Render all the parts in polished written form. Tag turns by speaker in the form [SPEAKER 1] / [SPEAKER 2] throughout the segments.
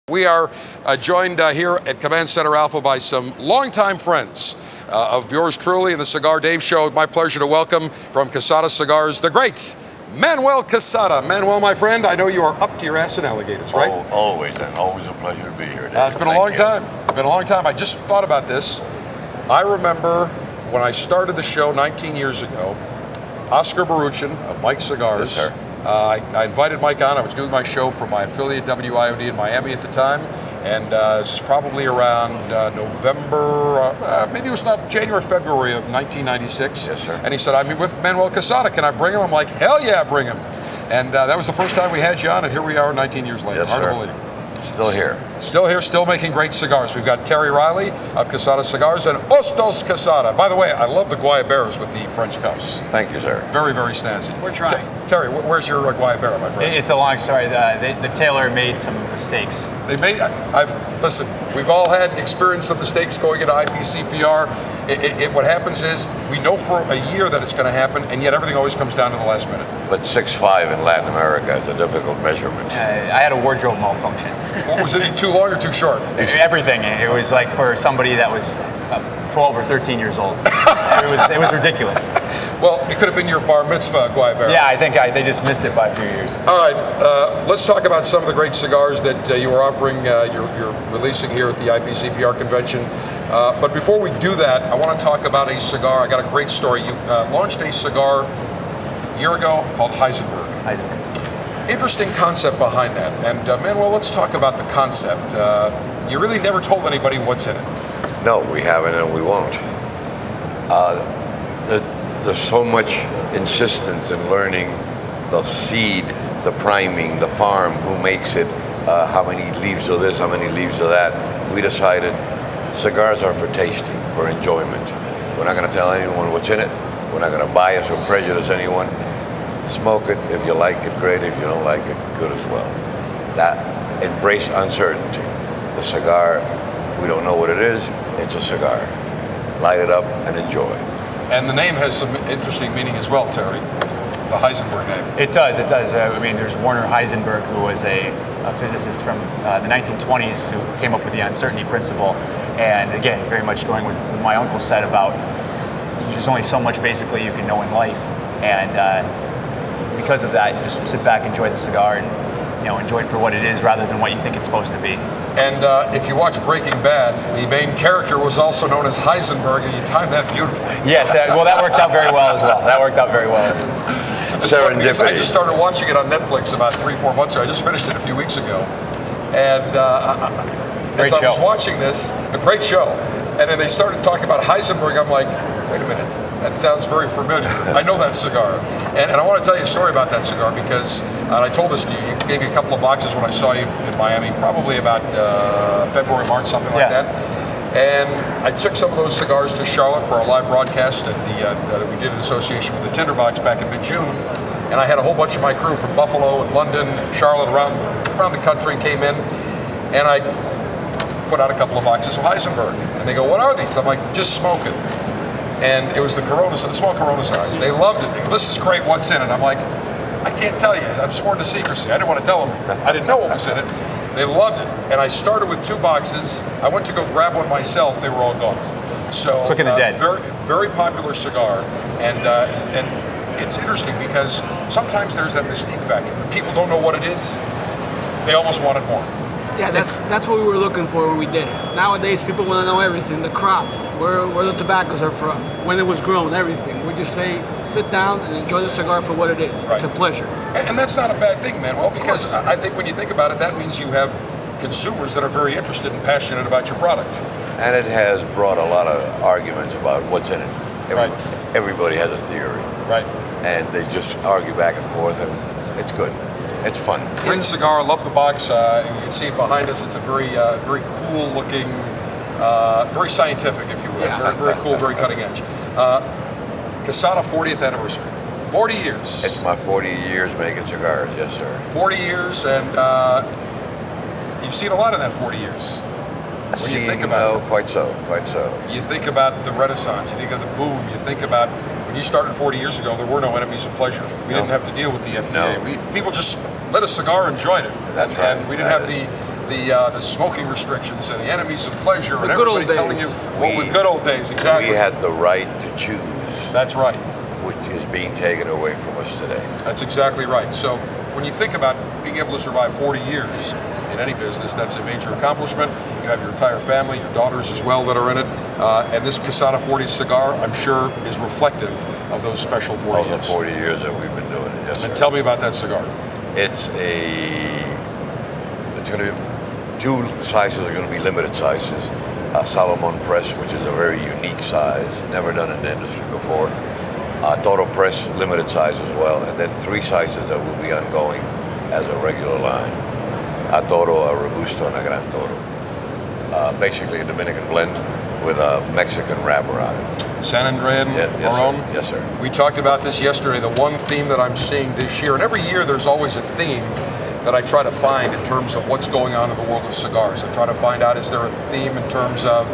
[SPEAKER 1] We are joined here at Command Center Alpha by some longtime friends of yours truly in the Cigar Dave Show. My pleasure to welcome from Quesada Cigars, the great Manuel Quesada. Manuel, my friend, I know you are up to your ass in alligators, right?
[SPEAKER 2] Oh, always, and always a pleasure to be here.
[SPEAKER 1] It's been a long time. It's been a long time. I just thought about this. I remember when I started the show 19 years ago, Oscar Baruchin of Mike Cigars.
[SPEAKER 2] Yes, sir.
[SPEAKER 1] I invited Mike on. I was doing my show for my affiliate WIOD in Miami at the time, and this is probably around November, maybe it was not January, February of 1996.
[SPEAKER 2] Yes, sir.
[SPEAKER 1] And he said, I'm with Manuel Quesada. Can I bring him? I'm like, hell yeah, bring him. And that was the first time we had you on, and here we are 19 years later.
[SPEAKER 2] Yes,
[SPEAKER 1] Hard
[SPEAKER 2] sir.
[SPEAKER 1] to believe.
[SPEAKER 2] Still here.
[SPEAKER 1] Still here, still making great cigars. We've got Terry Reilly of Quesada Cigars and Hostos Quesada. By the way, I love the Guayaberas with the French cuffs.
[SPEAKER 2] Thank you, sir.
[SPEAKER 1] Very, very snazzy.
[SPEAKER 3] We're trying.
[SPEAKER 1] Terry, where's your Guayabera, my friend?
[SPEAKER 3] It's a long story. The tailor made some mistakes.
[SPEAKER 1] They made. Listen. We've all had experienced some mistakes going into IPCPR. What happens is we know for a year that it's going to happen, and yet everything always comes down to the last minute.
[SPEAKER 2] But 6'5" in Latin America is a difficult measurement.
[SPEAKER 3] I had a wardrobe malfunction.
[SPEAKER 1] What, was it too long or too short?
[SPEAKER 3] Everything. It was like for somebody that was 12 or 13 years old. It was ridiculous.
[SPEAKER 1] Well, it could have been your bar mitzvah Guayabera.
[SPEAKER 3] Yeah, I think they just missed it by a few years.
[SPEAKER 1] All right, let's talk about some of the great cigars that you were offering, you're releasing here at the IPCPR convention. But before we do that, I want to talk about a cigar. I got a great story. You launched a cigar a year ago called Heisenberg.
[SPEAKER 3] Heisenberg.
[SPEAKER 1] Interesting concept behind that. And Manuel, let's talk about the concept. You really never told anybody what's in it.
[SPEAKER 2] No, we haven't and we won't. There's so much insistence in learning the seed, the priming, the farm, who makes it, how many leaves of this, how many leaves of that. We decided cigars are for tasting, for enjoyment. We're not going to tell anyone what's in it. We're not going to bias or prejudice anyone. Smoke it. If you like it, great. If you don't like it, good as well. That embrace uncertainty. The cigar, we don't know what it is. It's a cigar. Light it up and enjoy.
[SPEAKER 1] And the name has some interesting meaning as well, Terry. The Heisenberg name.
[SPEAKER 3] It does. I mean, there's Werner Heisenberg, who was a physicist from the 1920s who came up with the uncertainty principle. And again, very much going with what my uncle said about there's only so much basically you can know in life. And because of that, you just sit back, enjoy the cigar, and enjoy it for what it is rather than what you think it's supposed to be.
[SPEAKER 1] And if you watch Breaking Bad, the main character was also known as Heisenberg, and you timed that beautifully.
[SPEAKER 3] Yes, well, that worked out very well as well. That worked out very well.
[SPEAKER 1] Serendipity. I just started watching it on Netflix about 3-4 months ago. I just finished it a few weeks ago. And as I was watching this, a great show, and then they started talking about Heisenberg, I'm like, wait a minute, that sounds very familiar. I know that cigar. And I want to tell you a story about that cigar because, and I told this to you, you gave me a couple of boxes when I saw you in Miami, probably about February, March, something like that. And I took some of those cigars to Charlotte for a live broadcast that we did in association with the Tinderbox back in mid-June. And I had a whole bunch of my crew from Buffalo and London and Charlotte around the country came in. And I put out a couple of boxes of Heisenberg. And they go, what are these? I'm like, just smoking. And it was the small Corona size. They loved it. They go, this is great, what's in it? I'm like, I can't tell you. I'm sworn to secrecy. I didn't want to tell them. I didn't know what was in it. They loved it. And I started with 2 boxes. I went to go grab one myself. They were all gone. So
[SPEAKER 3] quick and the dead.
[SPEAKER 1] Very, very popular cigar. And it's interesting because sometimes there's that mystique factor. People don't know what it is. They almost want it more.
[SPEAKER 4] Yeah, that's what we were looking for when we did it. Nowadays, people want to know everything, the crop, where the tobaccos are from, when it was grown, everything. We just say, sit down and enjoy the cigar for what it is. Right. It's a pleasure.
[SPEAKER 1] And that's not a bad thing, Manuel, because I think when you think about it, that means you have consumers that are very interested and passionate about your product.
[SPEAKER 2] And it has brought a lot of arguments about what's in it. Everybody has a theory.
[SPEAKER 1] Right.
[SPEAKER 2] And they just argue back and forth, and it's good. It's fun.
[SPEAKER 1] Great cigar. Love the box. You can see it behind us. It's a very cool looking, very scientific, if you will. Yeah. Very cool, very cutting edge. Quesada 40th anniversary. 40 years.
[SPEAKER 2] It's my 40 years making cigars, yes, sir.
[SPEAKER 1] 40 years, and you've seen a lot in that 40 years. When you think about it.
[SPEAKER 2] Quite so.
[SPEAKER 1] You think about the Renaissance, you think of the boom, you think about when you started 40 years ago, there were no enemies of pleasure. We didn't have to deal with the FDA.
[SPEAKER 2] No.
[SPEAKER 1] People just lit a cigar and enjoyed it.
[SPEAKER 2] That's right.
[SPEAKER 1] And we didn't have the smoking restrictions and the enemies of pleasure and
[SPEAKER 4] good old
[SPEAKER 1] everybody telling
[SPEAKER 4] days.
[SPEAKER 1] you what were good old days, exactly.
[SPEAKER 2] We had the right to choose.
[SPEAKER 1] That's right.
[SPEAKER 2] Which is being taken away from us today.
[SPEAKER 1] That's exactly right. So when you think about being able to survive 40 years in any business, that's a major accomplishment. You have your entire family, your daughters as well that are in it. And this Quesada 40 cigar, I'm sure, is reflective of those special 40 years.
[SPEAKER 2] Of the 40 years that we've been doing it, yes,
[SPEAKER 1] And
[SPEAKER 2] sir.
[SPEAKER 1] tell me about that cigar.
[SPEAKER 2] It's going to be, two sizes are going to be limited sizes. A Salomon press, which is a very unique size, never done in the industry before. Toro press, limited size as well, and then 3 sizes that will be ongoing as a regular line. A Toro, a Robusto, and a Gran Toro. Basically a Dominican blend with a Mexican wrapper on it.
[SPEAKER 1] San Andrean Marron?
[SPEAKER 2] Yes, sir.
[SPEAKER 1] We talked about this yesterday. The one theme that I'm seeing this year, and every year there's always a theme that I try to find in terms of what's going on in the world of cigars. I try to find out, is there a theme in terms of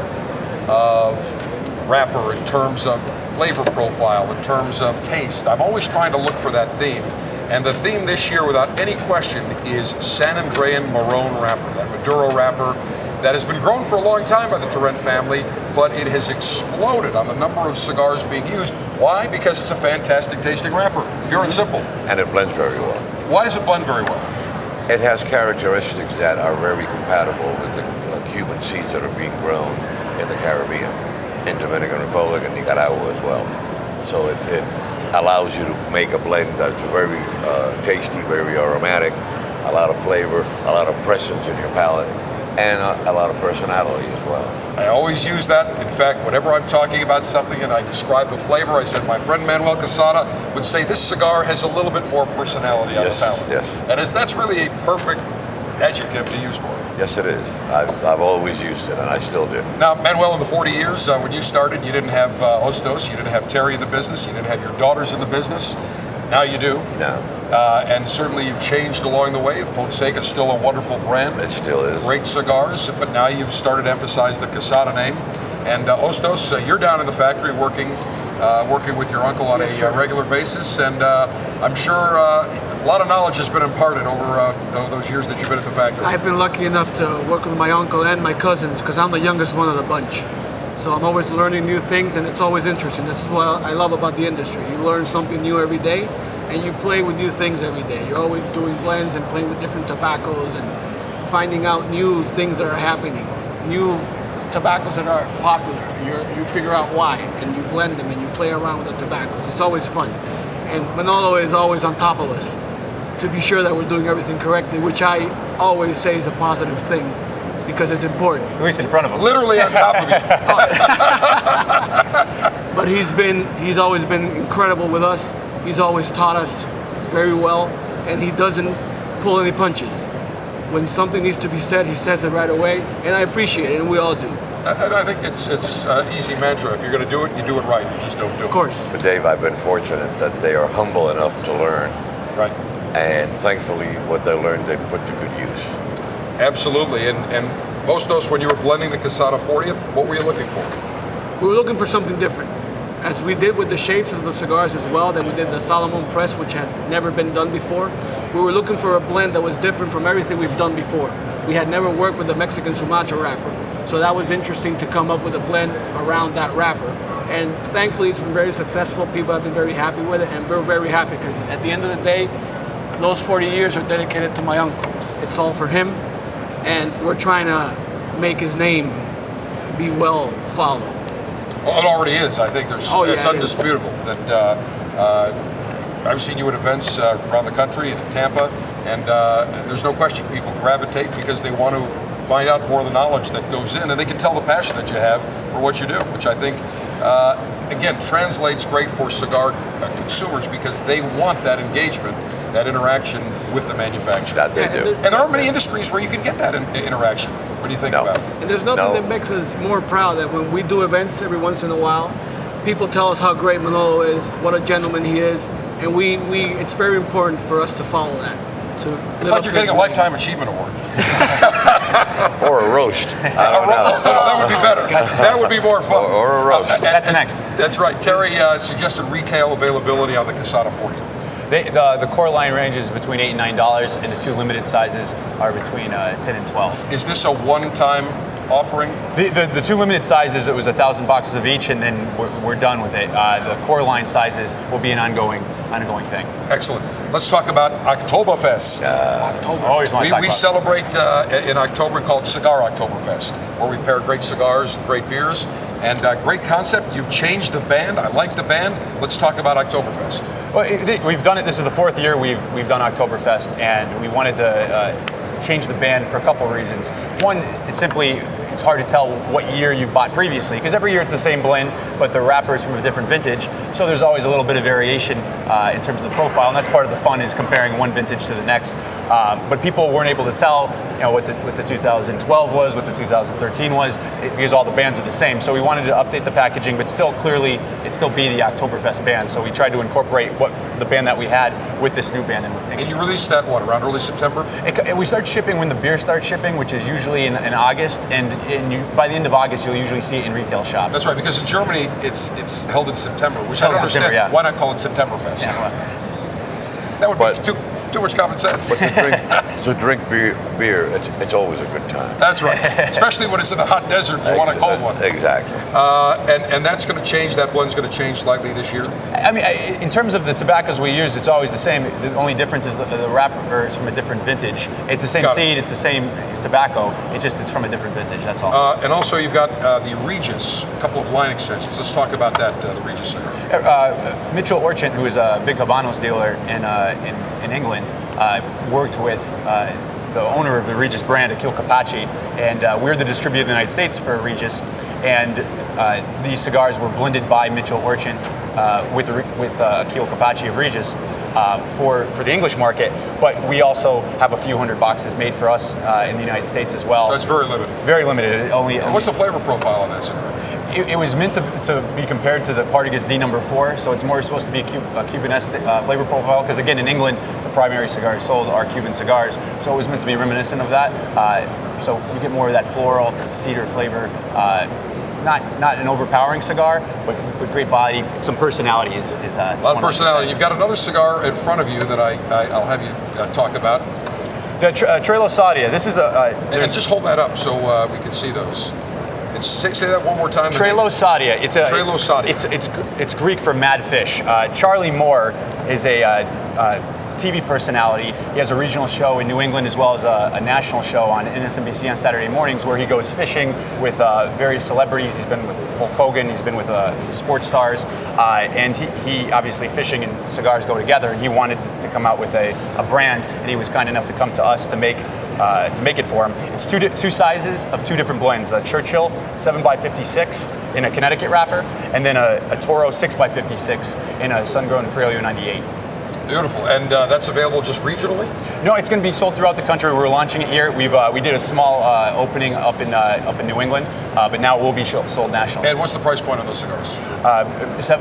[SPEAKER 1] wrapper, in terms of flavor profile, in terms of taste. I'm always trying to look for that theme. And the theme this year, without any question, is San Andrean Marron wrapper, that Maduro wrapper that has been grown for a long time by the Torrent family, but it has exploded on the number of cigars being used. Why? Because it's a fantastic tasting wrapper, pure and simple.
[SPEAKER 2] And it blends very well.
[SPEAKER 1] Why does it blend very well?
[SPEAKER 2] It has characteristics that are very compatible with the Cuban seeds that are being grown in the Caribbean, in Dominican Republic and Nicaragua as well. So it allows you to make a blend that's very tasty, very aromatic, a lot of flavor, a lot of presence in your palate, and a lot of personality as well.
[SPEAKER 1] I always use that. In fact, whenever I'm talking about something and I describe the flavor, I said my friend Manuel Quesada would say this cigar has a little bit more personality on the palate.
[SPEAKER 2] Yes.
[SPEAKER 1] And that's really a perfect adjective to use for it.
[SPEAKER 2] Yes, it is. I've always used it, and I still do.
[SPEAKER 1] Now, Manuel, in the 40 years, when you started, you didn't have Hostos, you didn't have Terry in the business, you didn't have your daughters in the business. Now you do.
[SPEAKER 2] No.
[SPEAKER 1] And certainly you've changed along the way. Fonseca is still a wonderful brand.
[SPEAKER 2] It still is.
[SPEAKER 1] Great cigars, but now you've started to emphasize the Quesada name. And Hostos, you're down in the factory working with your uncle on a regular basis, and I'm sure a lot of knowledge has been imparted over those years that you've been at the factory.
[SPEAKER 4] I've been lucky enough to work with my uncle and my cousins because I'm the youngest one of the bunch. So I'm always learning new things, and it's always interesting. This is what I love about the industry. You learn something new every day, and you play with new things every day. You're always doing blends and playing with different tobaccos and finding out new things that are happening, new tobaccos that are popular. You figure out why, and you blend them, and you play around with the tobaccos. It's always fun. And Manolo is always on top of us to be sure that we're doing everything correctly, which I always say is a positive thing because it's important.
[SPEAKER 3] At least in front of us.
[SPEAKER 1] Literally on top of you.
[SPEAKER 4] But he's always been incredible with us. He's always taught us very well, and he doesn't pull any punches. When something needs to be said, he says it right away, and I appreciate it, and we all do.
[SPEAKER 1] And I think it's easy mantra. If you're going to do it, you do it right. You just don't do it.
[SPEAKER 4] Of course.
[SPEAKER 2] But Dave, I've been fortunate that they are humble enough to learn.
[SPEAKER 1] Right.
[SPEAKER 2] And thankfully, what they learned, they put to good use.
[SPEAKER 1] Absolutely. And Hostos, when you were blending the Quesada 40th, what were you looking for?
[SPEAKER 4] We were looking for something different. As we did with the shapes of the cigars as well, then we did the Salomon press, which had never been done before. We were looking for a blend that was different from everything we've done before. We had never worked with the Mexican Sumatra wrapper, so that was interesting to come up with a blend around that wrapper. And thankfully, it's been very successful. People have been very happy with it, and we're very happy because at the end of the day, those 40 years are dedicated to my uncle. It's all for him, and we're trying to make his name be well followed.
[SPEAKER 1] Well, it already is. I think it's undisputable that I've seen you at events around the country and in Tampa, and there's no question people gravitate because they want to find out more of the knowledge that goes in, and they can tell the passion that you have for what you do, which I think, again, translates great for cigar consumers because they want that engagement, that interaction with the manufacturer.
[SPEAKER 2] That they do.
[SPEAKER 1] And there aren't many industries where you can get that interaction. What do you think about it?
[SPEAKER 4] And there's nothing that makes us more proud that when we do events every once in a while, people tell us how great Manolo is, what a gentleman he is, and it's very important for us to follow that.
[SPEAKER 1] It's like you're getting a Lifetime Achievement Award.
[SPEAKER 2] Or a roast. I don't know.
[SPEAKER 1] That would be better. That would be more fun.
[SPEAKER 2] Or a roast.
[SPEAKER 3] That's next.
[SPEAKER 1] That's right. Terry suggested retail availability on the Quesada 40th.
[SPEAKER 3] The core line ranges between $8 and $9, and the two limited sizes are between 10 and 12.
[SPEAKER 1] Is this a one-time offering?
[SPEAKER 3] The two limited sizes, it was 1,000 boxes of each, and then we're done with it. The core line sizes will be an ongoing thing.
[SPEAKER 1] Excellent. Let's talk about Oktoberfest.
[SPEAKER 3] Always want to talk
[SPEAKER 1] We
[SPEAKER 3] about
[SPEAKER 1] celebrate in October called Cigar Oktoberfest, where we pair great cigars and great beers. And great concept. You've changed the band. I like the band. Let's talk about Oktoberfest.
[SPEAKER 3] Well, we've done it. This is the fourth year we've done Oktoberfest, and we wanted to change the band for a couple of reasons. One, it's hard to tell what year you've bought previously, because every year it's the same blend, but the wrapper is from a different vintage, so there's always a little bit of variation in terms of the profile, and that's part of the fun, is comparing one vintage to the next. But people weren't able to tell, what the 2012 was, what the 2013 was, because all the bands are the same. So we wanted to update the packaging, but still clearly it'd still be the Oktoberfest band. So we tried to incorporate the band that we had with this new band.
[SPEAKER 1] And you released that around early September?
[SPEAKER 3] We start shipping when the beer starts shipping, which is usually in August, and by the end of August you'll usually see it in retail shops.
[SPEAKER 1] That's right, because in Germany it's held in September, which I don't understand.
[SPEAKER 3] Yeah.
[SPEAKER 1] Why not call it Septemberfest?
[SPEAKER 3] Yeah,
[SPEAKER 1] that would be too much common sense.
[SPEAKER 2] But to drink beer, it's always a good time.
[SPEAKER 1] That's right, especially when it's in a hot desert and you want a cold one.
[SPEAKER 2] Exactly.
[SPEAKER 1] And that's going to change. That blend's going to change slightly this year.
[SPEAKER 3] I mean, in terms of the tobaccos we use, it's always the same. The only difference is the wrapper is from a different vintage. It's the same seed, it's the same tobacco. It's from a different vintage. That's all.
[SPEAKER 1] And also, you've got the Regis, a couple of line extensions. Let's talk about that. The Regis cigar.
[SPEAKER 3] Mitchell Orchant, who is a big Habanos dealer in England, worked with the owner of the Regis brand, Akil Kapachi, and we're the distributor in the United States for Regis. And these cigars were blended by Mitchell Orchant with Akil Kapachi of Regis for the English market. But we also have a few hundred boxes made for us in the United States as well.
[SPEAKER 1] So it's very limited.
[SPEAKER 3] Very limited.
[SPEAKER 1] What's the flavor profile on that cigar?
[SPEAKER 3] It was meant to be compared to the Partagas D No. 4, so it's more supposed to be a Cubanesque flavor profile, because again, in England, the primary cigars sold are Cuban cigars, so it was meant to be reminiscent of that. So you get more of that floral cedar flavor. Not an overpowering cigar, but great body. Some personality is a
[SPEAKER 1] lot of personality. You've got another cigar in front of you that I'll have you talk about.
[SPEAKER 3] The Trelo Sadia. This is
[SPEAKER 1] and just hold that up so we can see those. And say that one more time.
[SPEAKER 3] Trelo Sadia.
[SPEAKER 1] Trelo Sadia.
[SPEAKER 3] It's Greek for mad fish. Charlie Moore is a TV personality. He has a regional show in New England as well as a national show on MSNBC on Saturday mornings, where he goes fishing with various celebrities. He's been with Hulk Hogan, he's been with sports stars, and he obviously, fishing and cigars go together, and he wanted to come out with a brand, and he was kind enough to come to us to make it for him. It's two sizes of two different blends, a Churchill 7x56 in a Connecticut wrapper, and then a Toro 6x56 in a Sun-Grown Criollo 98.
[SPEAKER 1] Beautiful, and that's available just regionally?
[SPEAKER 3] No, it's going to be sold throughout the country. We're launching it here. We did a small opening up in New England, but now it will be sold nationally.
[SPEAKER 1] And what's the price point on those cigars?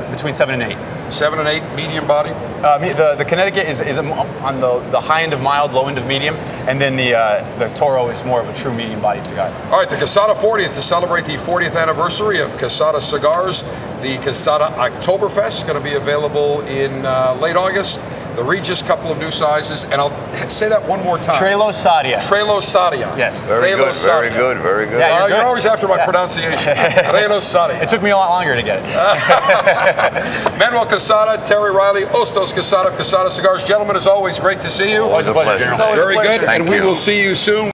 [SPEAKER 3] Between 7 and 8.
[SPEAKER 1] 7 and 8, medium body?
[SPEAKER 3] The Connecticut is on the high end of mild, low end of medium, and then the Toro is more of a true medium-bodied cigar.
[SPEAKER 1] All right, the Quesada 40th, to celebrate the 40th anniversary of Quesada Cigars, the Quesada Oktoberfest is going to be available in late August. The Regis, couple of new sizes, and I'll say that one more time.
[SPEAKER 3] Trelo Sadia.
[SPEAKER 1] Trelo Sadia.
[SPEAKER 3] Yes.
[SPEAKER 2] Very good.
[SPEAKER 3] Yeah,
[SPEAKER 1] you're always after my pronunciation. Trelo Sadia.
[SPEAKER 3] It took me a lot longer to get it.
[SPEAKER 1] Manuel Quesada, Terry Reilly, Hostos Quesada of Quesada Cigars. Gentlemen, as always, great to see you.
[SPEAKER 3] Always a pleasure.
[SPEAKER 1] Very good, and we will see you soon.